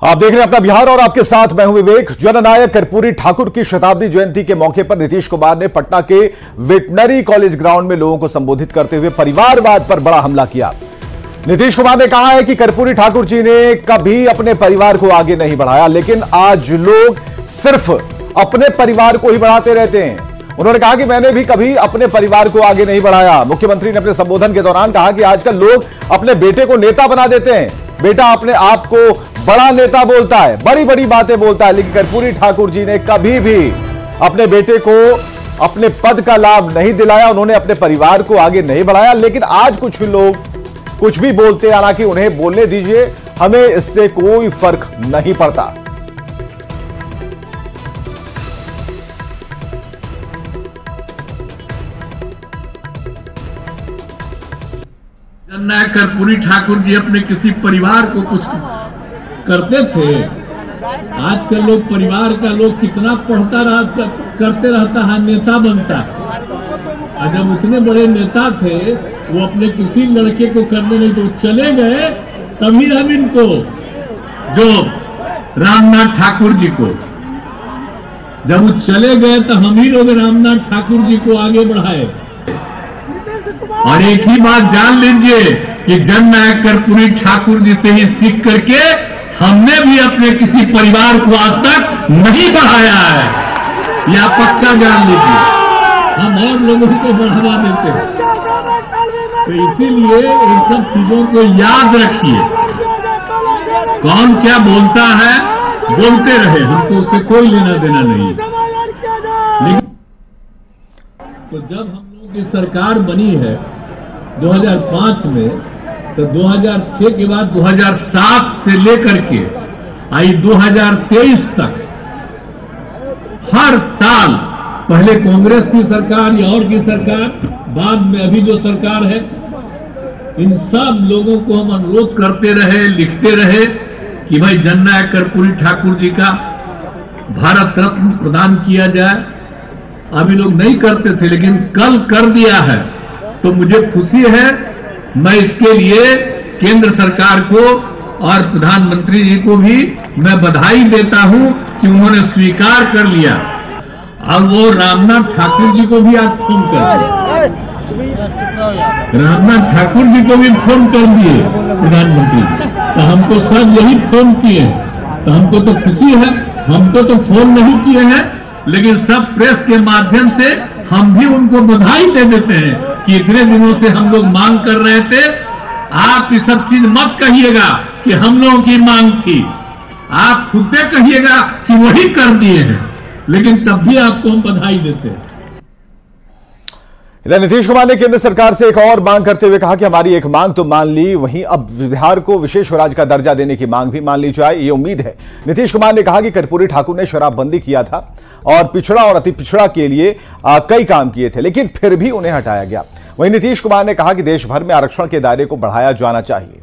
आप देख रहे हैं अपना बिहार और आपके साथ मैं हूं विवेक। जननायक कर्पूरी ठाकुर की शताब्दी जयंती के मौके पर नीतीश कुमार ने पटना के वेटनरी कॉलेज ग्राउंड में लोगों को संबोधित करते हुए परिवारवाद पर बड़ा हमला किया। नीतीश कुमार ने कहा है कि कर्पूरी ठाकुर जी ने कभी अपने परिवार को आगे नहीं बढ़ाया, लेकिन आज लोग सिर्फ अपने परिवार को ही बढ़ाते रहते हैं। उन्होंने कहा कि मैंने भी कभी अपने परिवार को आगे नहीं बढ़ाया। मुख्यमंत्री ने अपने संबोधन के दौरान कहा कि आजकल लोग अपने बेटे को नेता बना देते हैं। बेटा अपने आप को बड़ा नेता बोलता है, बड़ी बड़ी बातें बोलता है, लेकिन कर्पूरी ठाकुर जी ने कभी भी अपने बेटे को अपने पद का लाभ नहीं दिलाया। उन्होंने अपने परिवार को आगे नहीं बढ़ाया। लेकिन आज कुछ लोग कुछ भी बोलते हैं, हालांकि उन्हें बोलने दीजिए, हमें इससे कोई फर्क नहीं पड़ता। जननायक कर्पूरी ठाकुर जी अपने किसी परिवार को कुछ करते थे। आजकल लोग परिवार का लोग कितना करते रहता है, नेता बनता है। और जब उतने बड़े नेता थे वो अपने किसी लड़के को करने नहीं तो चले गए, तभी हम इनको जो रामनाथ ठाकुर जी को जब वो चले गए तो हम ही लोग रामनाथ ठाकुर जी को आगे बढ़ाए। और एक ही बात जान लीजिए कि जननायक कर्पूरी ठाकुर जी से ही सीख करके हमने भी अपने किसी परिवार को आज तक नहीं बढ़ाया है। यह पक्का जान लीजिए, हम और लोगों को बढ़ावा देते हैं। तो इसीलिए इन सब चीजों को याद रखिए। कौन क्या बोलता है बोलते रहे, हमको उससे कोई लेना देना नहीं। लेकिन तो जब हम लोग की सरकार बनी है 2005 में, तो 2006 के बाद 2007 से लेकर के आई 2023 तक हर साल, पहले कांग्रेस की सरकार या और की सरकार, बाद में अभी जो सरकार है, इन सब लोगों को हम अनुरोध करते रहे, लिखते रहे कि भाई जननायक कर्पूरी ठाकुर जी का भारत रत्न प्रदान किया जाए। अभी लोग नहीं करते थे, लेकिन कल कर दिया है, तो मुझे खुशी है। मैं इसके लिए केंद्र सरकार को और प्रधानमंत्री जी को भी मैं बधाई देता हूं कि उन्होंने स्वीकार कर लिया। अब वो रामनाथ ठाकुर जी को भी आज फोन कर दिए, रामनाथ ठाकुर जी को भी फोन कर दिए प्रधानमंत्री। तो हमको सब यही फोन किए, तो हमको तो खुशी है। हमको तो फोन नहीं किए हैं, लेकिन सब प्रेस के माध्यम से हम भी उनको बधाई दे देते हैं कि इतने दिनों से हम लोग मांग कर रहे थे। आप ये सब चीज मत कहिएगा कि हम लोगों की मांग थी, आप खुद कहिएगा कि वही कर दिए हैं, लेकिन तब भी आपको हम बधाई देते हैं। इधर नीतीश कुमार ने केंद्र सरकार से एक और मांग करते हुए कहा कि हमारी एक मांग तो मान ली, वहीं अब बिहार को विशेष राज्य का दर्जा देने की मांग भी मान ली जाए, ये उम्मीद है। नीतीश कुमार ने कहा कि कर्पूरी ठाकुर ने शराबबंदी किया था और पिछड़ा और अति पिछड़ा के लिए कई काम किए थे, लेकिन फिर भी उन्हें हटाया गया। वहीं नीतीश कुमार ने कहा कि देश भर में आरक्षण के दायरे को बढ़ाया जाना चाहिए।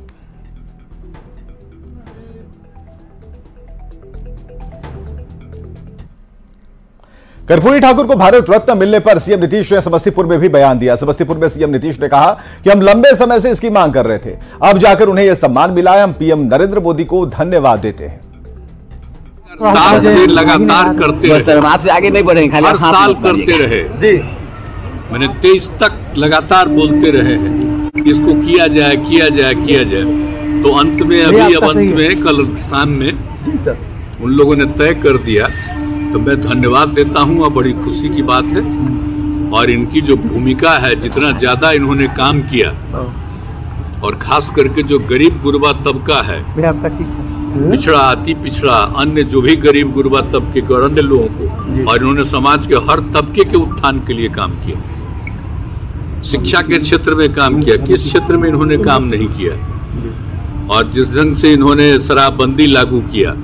कर्पूरी ठाकुर को भारत रत्न मिलने पर सीएम नीतीश ने समस्तीपुर में भी बयान दिया। समस्तीपुर में सीएम नीतीश ने कहा कि हम लंबे समय से इसकी मांग कर रहे थे, अब जाकर उन्हें यह सम्मान मिला है। हम पीएम नरेंद्र मोदी को धन्यवाद देते हैं। साल से लगातार करते रहे, से आगे नहीं बढ़े, हर साल करते रहे। मैंने 23 तक लगातार बोलते रहे हैं इसको किया जाए किया जाए किया जाए। तो अंत में अब अंत में कल शाम में उन लोगों ने तय कर दिया, तो मैं धन्यवाद देता हूं और बड़ी खुशी की बात है। और इनकी जो भूमिका है, जितना ज्यादा इन्होंने काम किया, और खास करके जो गरीब गुरबा तबका है, पिछड़ा अति पिछड़ा, अन्य जो भी गरीब गुरबा तबके के और अन्य लोगों को, और इन्होंने समाज के हर तबके के उत्थान के लिए काम किया। शिक्षा के क्षेत्र में काम किया, किस क्षेत्र में इन्होंने काम नहीं किया। और जिस ढंग से इन्होंने शराबबंदी लागू किया,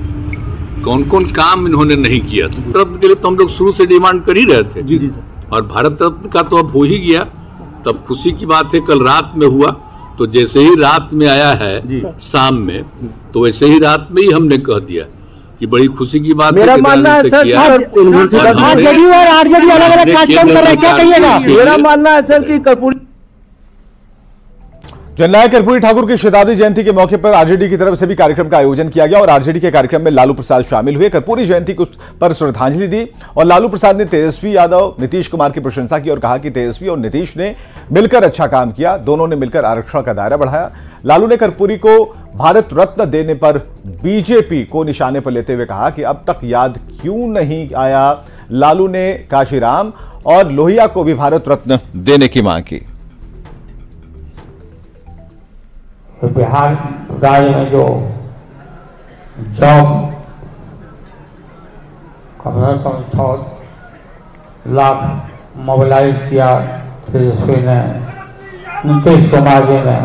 कौन कौन काम इन्होंने नहीं किया। भारत रत्न के लिए तो हम लोग शुरू से डिमांड कर ही रहे थे। जी। और भारत रत्न का तो अब हो ही गया, तब खुशी की बात है। कल रात में हुआ, तो जैसे ही रात में आया है शाम में, तो वैसे ही रात में ही हमने कह दिया कि बड़ी खुशी की बात है। मेरा मानना है सर, जेडीयू और आरजेडी अलग-अलग कार्यक्रम कर रहे हैं, क्या कहिएगा? मेरा मानना है सर कि कर्पूरी जननायक कर्पूरी ठाकुर की शताब्दी जयंती के मौके पर आरजेडी की तरफ से भी कार्यक्रम का आयोजन किया गया और आरजेडी के कार्यक्रम में लालू प्रसाद शामिल हुए। कर्पूरी जयंती पर श्रद्धांजलि दी और लालू प्रसाद ने तेजस्वी यादव, नीतीश कुमार की प्रशंसा की और कहा कि तेजस्वी और नीतीश ने मिलकर अच्छा काम किया, दोनों ने मिलकर आरक्षण का दायरा बढ़ाया। लालू ने कर्पूरी को भारत रत्न देने पर बीजेपी को निशाने पर लेते हुए कहा कि अब तक याद क्यों नहीं आया। लालू ने काशीराम और लोहिया को भी भारत रत्न देने की मांग की। तो बिहार राज्य में जो जॉब कम से कम 100 लाख मोबिलाइज किया तेजस्वी ने, नीतीश कुमार जी ने,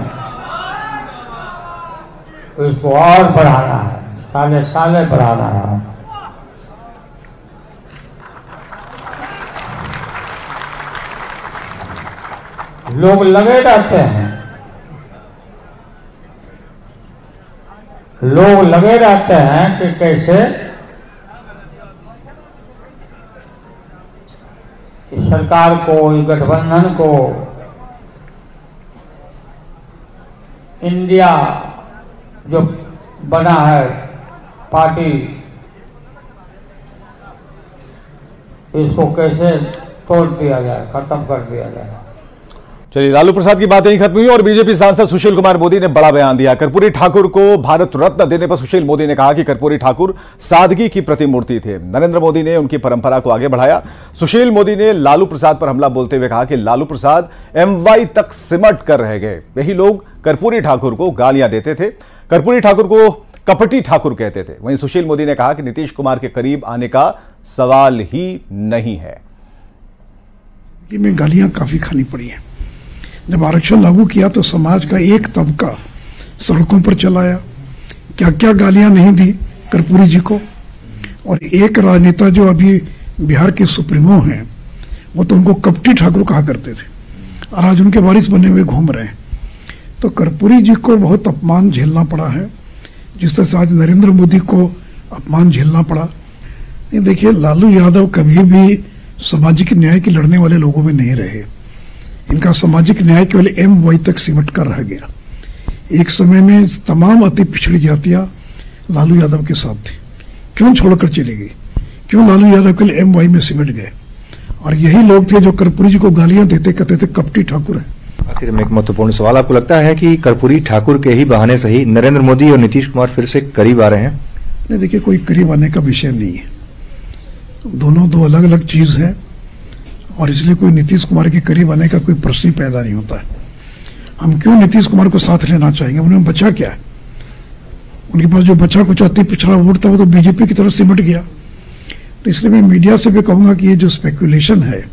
इसको और बढ़ाना है, साले साले बढ़ाना है। लोग लगे रहते हैं, लोग लगे रहते हैं कि कैसे इस सरकार को, इस गठबंधन को इंडिया जो बना है पार्टी, इसको कैसे तोड़ दिया जाए, खत्म कर दिया जाए। चलिए, लालू प्रसाद की बातें ही खत्म हुई और बीजेपी सांसद सुशील कुमार मोदी ने बड़ा बयान दिया। कर्पूरी ठाकुर को भारत रत्न देने पर सुशील मोदी ने कहा कि कर्पूरी ठाकुर सादगी की प्रतिमूर्ति थे। नरेंद्र मोदी ने उनकी परंपरा को आगे बढ़ाया। सुशील मोदी ने लालू प्रसाद पर हमला बोलते हुए कहा कि लालू प्रसाद MY तक सिमट कर रह गए। यही लोग कर्पूरी ठाकुर को गालियां देते थे, कर्पूरी ठाकुर को कपटी ठाकुर कहते थे। वहीं सुशील मोदी ने कहा कि नीतीश कुमार के करीब आने का सवाल ही नहीं है। में गालियां काफी खानी पड़ी हैं। जब आरक्षण लागू किया तो समाज का एक तबका सड़कों पर चलाया, क्या क्या गालियां नहीं दी कर्पूरी जी को। और एक राजनेता जो अभी बिहार के सुप्रीमो हैं, वो तो उनको कपटी ठाकुर कहा करते थे और आज उनके वारिस बने हुए घूम रहे हैं। तो कर्पूरी जी को बहुत अपमान झेलना पड़ा है, जिस तरह से आज नरेंद्र मोदी को अपमान झेलना पड़ा। देखिए, लालू यादव कभी भी सामाजिक न्याय के लड़ने वाले लोगों में नहीं रहे। इनका सामाजिक न्याय केवल MY तक सिमट कर रह गया। एक समय में तमाम अति पिछड़ी जातियां लालू यादव के साथ थी, क्यों छोड़कर चली गई, क्यों लालू यादव केवल MY में सिमट गए। और यही लोग थे जो कर्पूरी जी को गालियां देते, कहते थे कपटी ठाकुर है। आखिर में एक महत्वपूर्ण सवाल, आपको लगता है कि कर्पूरी ठाकुर के ही बहाने से ही नरेंद्र मोदी और नीतीश कुमार फिर से करीब आ रहे हैं? नहीं, देखिए, कोई करीब आने का विषय नहीं है। दोनों दो अलग अलग चीज है और इसलिए कोई नीतीश कुमार के करीब आने का कोई प्रश्न ही पैदा नहीं होता है। हम क्यों नीतीश कुमार को साथ लेना चाहेंगे? उन्हें बचा क्या है? उनके पास जो बचा कुछ अति पिछड़ा वोट था वो तो बीजेपी की तरफ सिमट गया। तो इसलिए मैं मीडिया से भी कहूंगा कि ये जो स्पेकुलेशन है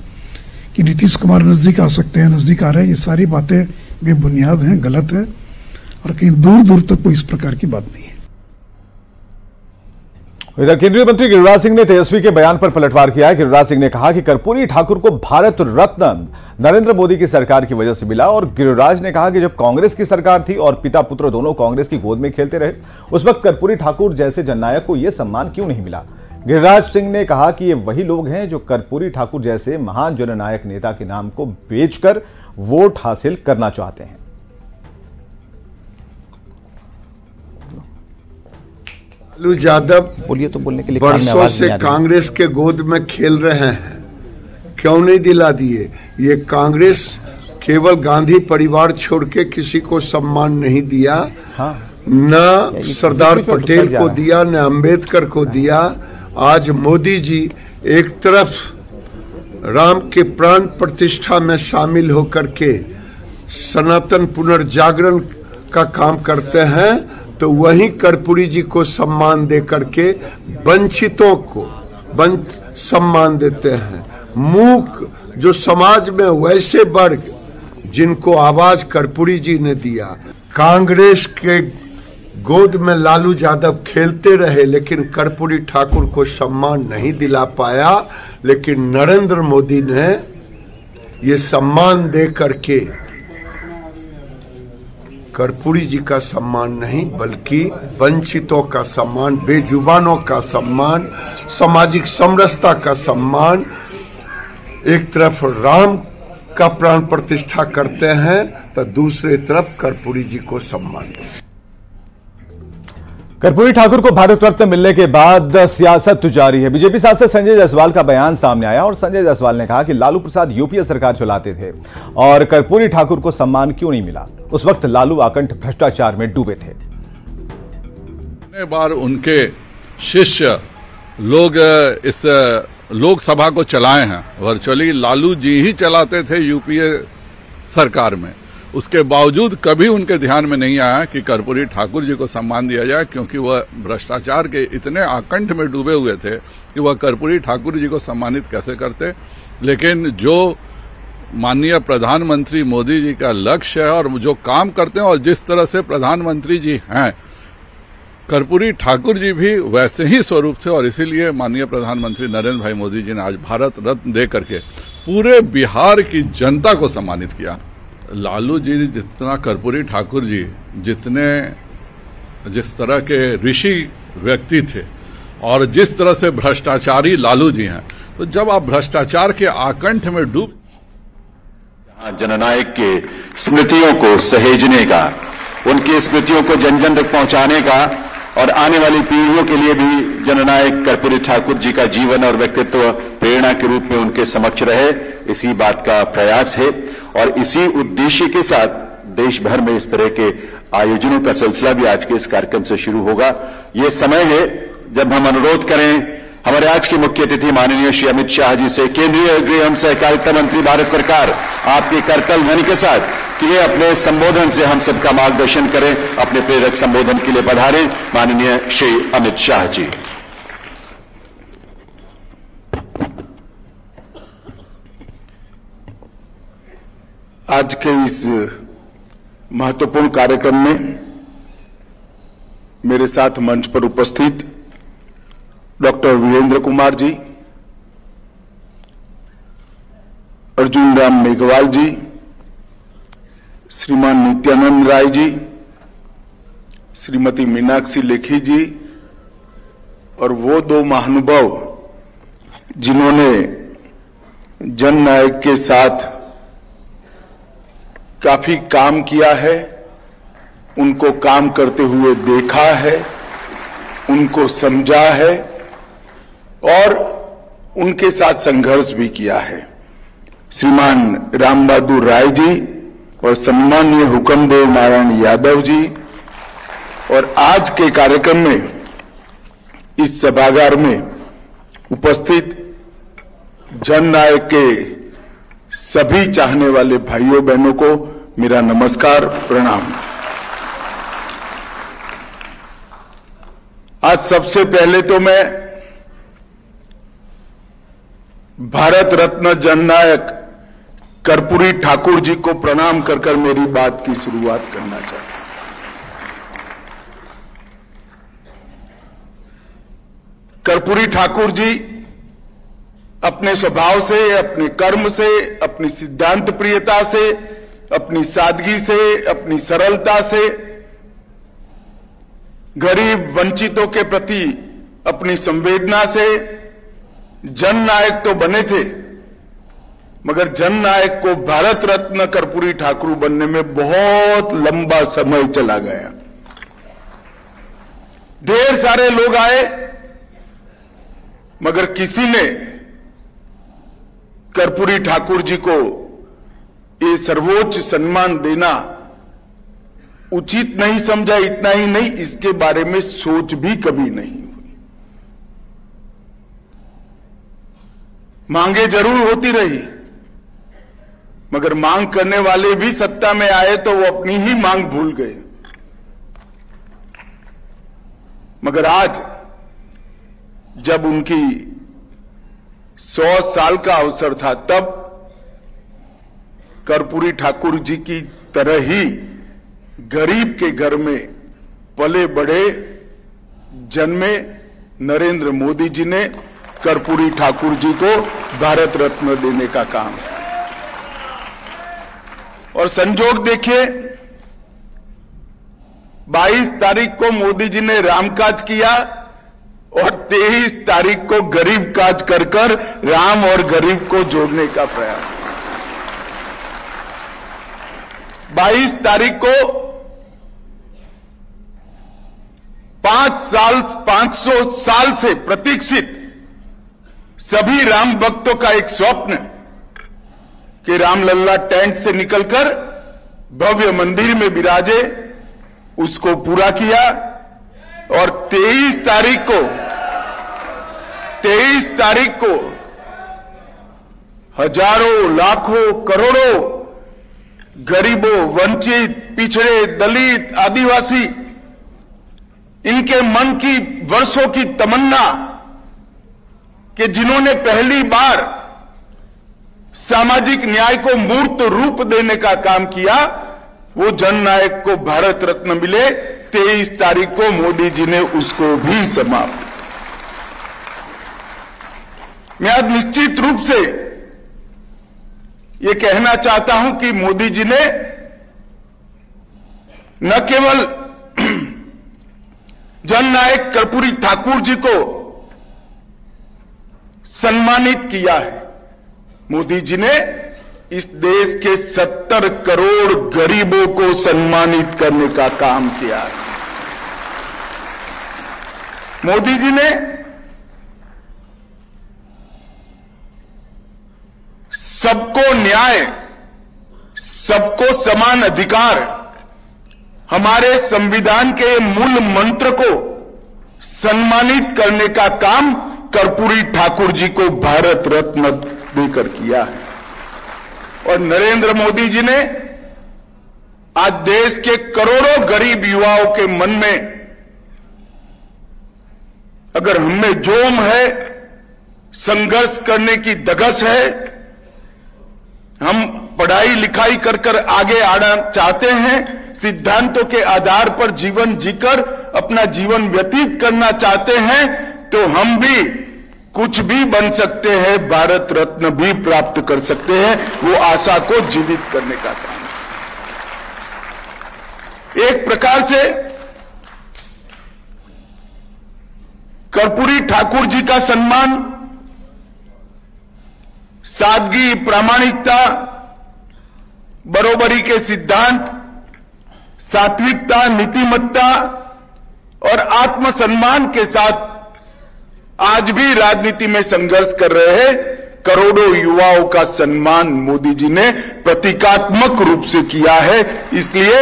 कि नीतीश कुमार नजदीक आ सकते हैं, नजदीक आ रहे हैं, ये सारी बातें बेबुनियाद हैं, गलत है और कहीं दूर दूर तक कोई इस प्रकार की बात नहीं है। इधर केंद्रीय मंत्री गिरिराज सिंह ने तेजस्वी के बयान पर पलटवार किया है। गिरिराज सिंह ने कहा कि कर्पूरी ठाकुर को भारत रत्न नरेंद्र मोदी की सरकार की वजह से मिला और गिरिराज ने कहा कि जब कांग्रेस की सरकार थी और पिता पुत्र दोनों कांग्रेस की गोद में खेलते रहे, उस वक्त कर्पूरी ठाकुर जैसे जननायक को यह सम्मान क्यों नहीं मिला। गिरिराज सिंह ने कहा कि ये वही लोग हैं जो कर्पूरी ठाकुर जैसे महान जननायक नेता के नाम को बेचकर वोट हासिल करना चाहते हैं। लालू यादव बोलिए तो बोलने के लिए वर्षों से कांग्रेस के गोद में खेल रहे हैं, क्यों नहीं दिला दिए? ये कांग्रेस केवल गांधी परिवार छोड़ के किसी को सम्मान नहीं दिया। हाँ। न सरदार पटेल को दिया, न अंबेडकर को दिया। आज मोदी जी एक तरफ राम के प्राण प्रतिष्ठा में शामिल होकर के सनातन पुनर्जागरण का काम करते हैं, तो वहीं कर्पूरी जी को सम्मान दे करके वंचितों को सम्मान देते हैं। मूक जो समाज में वैसे वर्ग जिनको आवाज कर्पूरी जी ने दिया। कांग्रेस के गोद में लालू यादव खेलते रहे लेकिन कर्पूरी ठाकुर को सम्मान नहीं दिला पाया, लेकिन नरेंद्र मोदी ने ये सम्मान दे करके कर्पूरी जी का सम्मान नहीं बल्कि वंचितों का सम्मान, बेजुबानों का सम्मान, सामाजिक समरसता का सम्मान, एक तरफ राम का प्राण प्रतिष्ठा करते हैं तो दूसरी तरफ कर्पूरी जी को सम्मान दें। कर्पूरी ठाकुर को भारत रत्न मिलने के बाद सियासत जारी है। बीजेपी सांसद संजय जायसवाल का बयान सामने आया और संजय जायसवाल ने कहा कि लालू प्रसाद यूपीए सरकार चलाते थे और कर्पूरी ठाकुर को सम्मान क्यों नहीं मिला। उस वक्त लालू आकंठ भ्रष्टाचार में डूबे थे। बार उनके शिष्य लोग इस लोकसभा को चलाए हैं, वर्चुअली लालू जी ही चलाते थे यूपीए सरकार में। उसके बावजूद कभी उनके ध्यान में नहीं आया कि कर्पूरी ठाकुर जी को सम्मान दिया जाए, क्योंकि वह भ्रष्टाचार के इतने आकंठ में डूबे हुए थे कि वह कर्पूरी ठाकुर जी को सम्मानित कैसे करते। लेकिन जो माननीय प्रधानमंत्री मोदी जी का लक्ष्य है और जो काम करते हैं और जिस तरह से प्रधानमंत्री जी हैं, कर्पूरी ठाकुर जी भी वैसे ही स्वरूप थे और इसीलिए माननीय प्रधानमंत्री नरेंद्र भाई मोदी जी ने आज भारत रत्न दे करके पूरे बिहार की जनता को सम्मानित किया। लालू जी जितना कर्पूरी ठाकुर जी जिस तरह के ऋषि व्यक्ति थे और जिस तरह से भ्रष्टाचारी लालू जी हैं, तो जब आप भ्रष्टाचार के आकंठ में डूब जननायक के स्मृतियों को सहेजने का, उनकी स्मृतियों को जन जन तक पहुंचाने का और आने वाली पीढ़ियों के लिए भी जननायक कर्पूरी ठाकुर जी का जीवन और व्यक्तित्व प्रेरणा के रूप में उनके समक्ष रहे, इसी बात का प्रयास है। और इसी उद्देश्य के साथ देश भर में इस तरह के आयोजनों का सिलसिला भी आज के इस कार्यक्रम से शुरू होगा। ये समय है जब हम अनुरोध करें हमारे आज के मुख्य अतिथि माननीय श्री अमित शाह जी से, केंद्रीय गृह एवं सहकारिता मंत्री भारत सरकार, आपके करतल ध्वनि के साथ कि वे अपने संबोधन से हम सबका मार्गदर्शन करें। अपने प्रेरक संबोधन के लिए पधारें माननीय श्री अमित शाह जी। आज के इस महत्वपूर्ण कार्यक्रम में मेरे साथ मंच पर उपस्थित डॉक्टर वीरेंद्र कुमार जी, अर्जुन राम मेघवाल जी, श्रीमान नित्यानंद राय जी, श्रीमती मीनाक्षी लेखी जी और वो दो महानुभाव जिन्होंने जननायक के साथ काफी काम किया है, उनको काम करते हुए देखा है, उनको समझा है और उनके साथ संघर्ष भी किया है। श्रीमान राम बहादुर राय जी और सम्माननीय हुक्मदेव नारायण यादव जी, और आज के कार्यक्रम में इस सभागार में उपस्थित जननायक के सभी चाहने वाले भाइयों बहनों को मेरा नमस्कार, प्रणाम। आज सबसे पहले तो मैं भारत रत्न जननायक कर्पूरी ठाकुर जी को प्रणाम कर मेरी बात की शुरुआत करना चाहता हूं। कर्पूरी ठाकुर जी अपने स्वभाव से, अपने कर्म से, अपनी सिद्धांत प्रियता से, अपनी सादगी से, अपनी सरलता से गरीब वंचितों के प्रति अपनी संवेदना से जननायक तो बने थे, मगर जननायक को भारत रत्न कर्पूरी ठाकुर बनने में बहुत लंबा समय चला गया। ढेर सारे लोग आए, मगर किसी ने कर्पूरी ठाकुर जी को ये सर्वोच्च सम्मान देना उचित नहीं समझा। इतना ही नहीं, इसके बारे में सोच भी कभी नहीं हुई। मांगे जरूर होती रही, मगर मांग करने वाले भी सत्ता में आए तो वो अपनी ही मांग भूल गए। मगर आज जब उनकी 100 साल का अवसर था, तब कर्पूरी ठाकुर जी की तरह ही गरीब के घर में पले बड़े जन्मे नरेंद्र मोदी जी ने कर्पूरी ठाकुर जी को भारत रत्न देने का काम किया। और संजोग देखिए, 22 तारीख को मोदी जी ने रामकाज किया और 23 तारीख को गरीब काज कर राम और गरीब को जोड़ने का प्रयास किया। 22 तारीख को 500 साल से प्रतीक्षित सभी राम भक्तों का एक स्वप्न कि रामलल्ला टेंट से निकलकर भव्य मंदिर में विराजे, उसको पूरा किया। और 23 तारीख को हजारों, लाखों, करोड़ों गरीबों, वंचित, पिछड़े, दलित, आदिवासी, इनके मन की वर्षों की तमन्ना कि जिन्होंने पहली बार सामाजिक न्याय को मूर्त रूप देने का काम किया, वो जननायक को भारत रत्न मिले। 23 तारीख को मोदी जी ने उसको भी समाप्त। मैं आज निश्चित रूप से ये कहना चाहता हूं कि मोदी जी ने न केवल जननायक कर्पूरी ठाकुर जी को सम्मानित किया है, मोदी जी ने इस देश के 70 करोड़ गरीबों को सम्मानित करने का काम किया है। मोदी जी ने सबको न्याय, सबको समान अधिकार, हमारे संविधान के मूल मंत्र को सम्मानित करने का काम कर्पूरी ठाकुर जी को भारत रत्न देकर किया है। और नरेंद्र मोदी जी ने आज देश के करोड़ों गरीब युवाओं के मन में अगर हमें जोम है, संघर्ष करने की धगस है, हम पढ़ाई लिखाई कर आगे आना चाहते हैं, सिद्धांतों के आधार पर जीवन जीकर अपना जीवन व्यतीत करना चाहते हैं, तो हम भी कुछ भी बन सकते हैं, भारत रत्न भी प्राप्त कर सकते हैं। वो आशा को जीवित करने का काम है। एक प्रकार से कर्पूरी ठाकुर जी का सम्मान सादगी, प्रामाणिकता, बरोबरी के सिद्धांत, सात्विकता, नीतिमत्ता और आत्मसम्मान के साथ आज भी राजनीति में संघर्ष कर रहे हैं करोड़ों युवाओं का सम्मान मोदी जी ने प्रतीकात्मक रूप से किया है। इसलिए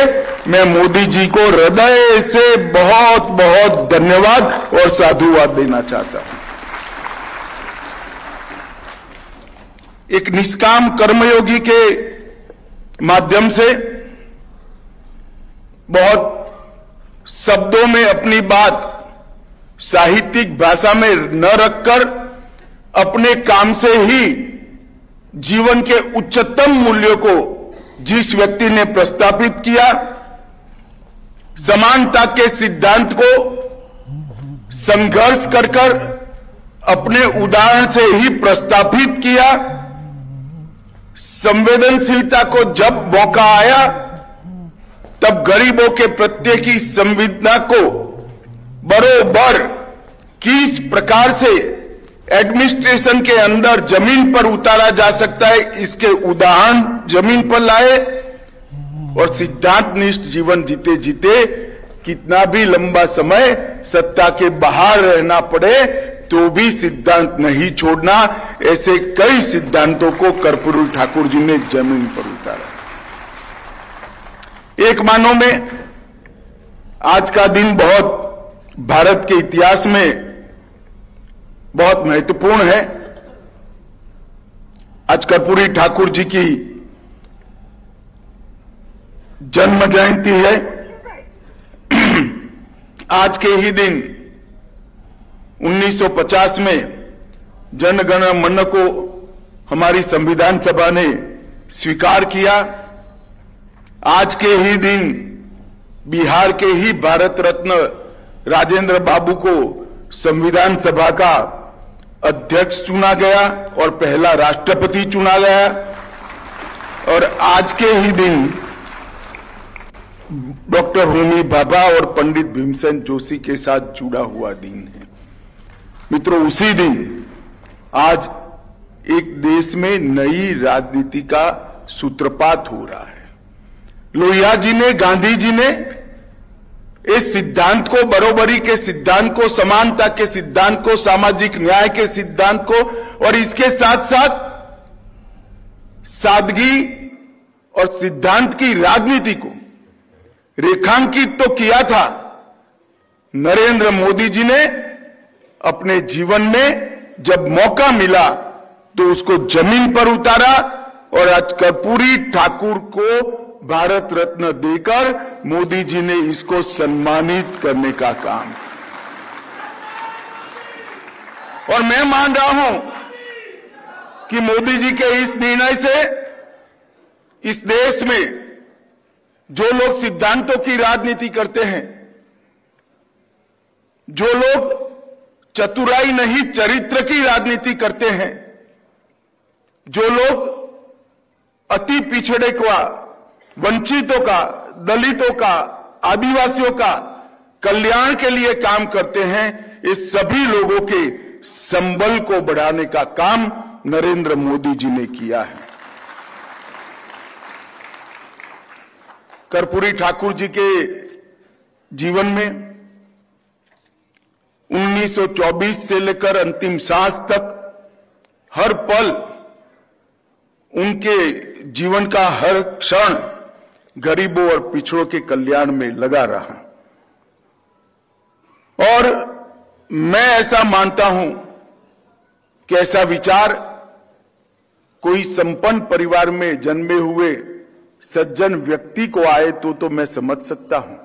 मैं मोदी जी को हृदय से बहुत बहुत धन्यवाद और साधुवाद देना चाहता हूं। एक निष्काम कर्मयोगी के माध्यम से बहुत शब्दों में अपनी बात साहित्यिक भाषा में न रखकर अपने काम से ही जीवन के उच्चतम मूल्यों को जिस व्यक्ति ने प्रस्तावित किया, समानता के सिद्धांत को संघर्ष कर अपने उदाहरण से ही प्रस्तावित किया, संवेदनशीलता को जब मौका आया तब गरीबों के प्रत्यय की संवेदना को बरोबर किस प्रकार से एडमिनिस्ट्रेशन के अंदर जमीन पर उतारा जा सकता है, इसके उदाहरण जमीन पर लाए और सिद्धांतनिष्ठ जीवन जीते जीते कितना भी लंबा समय सत्ता के बाहर रहना पड़े तो भी सिद्धांत नहीं छोड़ना, ऐसे कई सिद्धांतों को कर्पूरी ठाकुर जी ने जमीन पर उतारा। एक मानो में आज का दिन बहुत भारत के इतिहास में बहुत महत्वपूर्ण है। आज कर्पूरी ठाकुर जी की जन्म जयंती है। आज के ही दिन 1950 में जनगण मन को हमारी संविधान सभा ने स्वीकार किया। आज के ही दिन बिहार के ही भारत रत्न राजेंद्र बाबू को संविधान सभा का अध्यक्ष चुना गया और पहला राष्ट्रपति चुना गया। और आज के ही दिन डॉक्टर होमी भाभा और पंडित भीमसेन जोशी के साथ जुड़ा हुआ दिन है। मित्रों, उसी दिन आज एक देश में नई राजनीति का सूत्रपात हो रहा है। लोहिया जी ने, गांधी जी ने इस सिद्धांत को, बरोबरी के सिद्धांत को, समानता के सिद्धांत को, सामाजिक न्याय के सिद्धांत को और इसके साथ साथ सादगी और सिद्धांत की राजनीति को रेखांकित तो किया था। नरेंद्र मोदी जी ने अपने जीवन में जब मौका मिला तो उसको जमीन पर उतारा और आज कर्पूरी ठाकुर को भारत रत्न देकर मोदी जी ने इसको सम्मानित करने का काम। और मैं मान रहा हूं कि मोदी जी के इस निर्णय से इस देश में जो लोग सिद्धांतों की राजनीति करते हैं, जो लोग चतुराई नहीं चरित्र की राजनीति करते हैं, जो लोग अति पिछड़े का, वंचितों का, दलितों का, आदिवासियों का कल्याण के लिए काम करते हैं, इस सभी लोगों के संबल को बढ़ाने का काम नरेंद्र मोदी जी ने किया है। कर्पूरी ठाकुर जी के जीवन में 1924 से लेकर अंतिम सांस तक हर पल उनके जीवन का हर क्षण गरीबों और पिछड़ों के कल्याण में लगा रहा। और मैं ऐसा मानता हूं कि ऐसा विचार कोई संपन्न परिवार में जन्मे हुए सज्जन व्यक्ति को आए तो मैं समझ सकता हूं,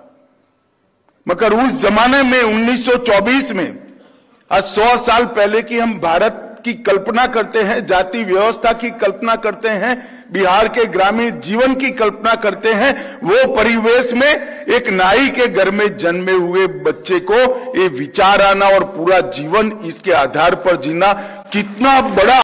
मगर उस जमाने में 1924 में, आज 100 साल पहले की हम भारत की कल्पना करते हैं, जाति व्यवस्था की कल्पना करते हैं, बिहार के ग्रामीण जीवन की कल्पना करते हैं, वो परिवेश में एक नाई के घर में जन्मे हुए बच्चे को ये विचार आना और पूरा जीवन इसके आधार पर जीना कितना बड़ा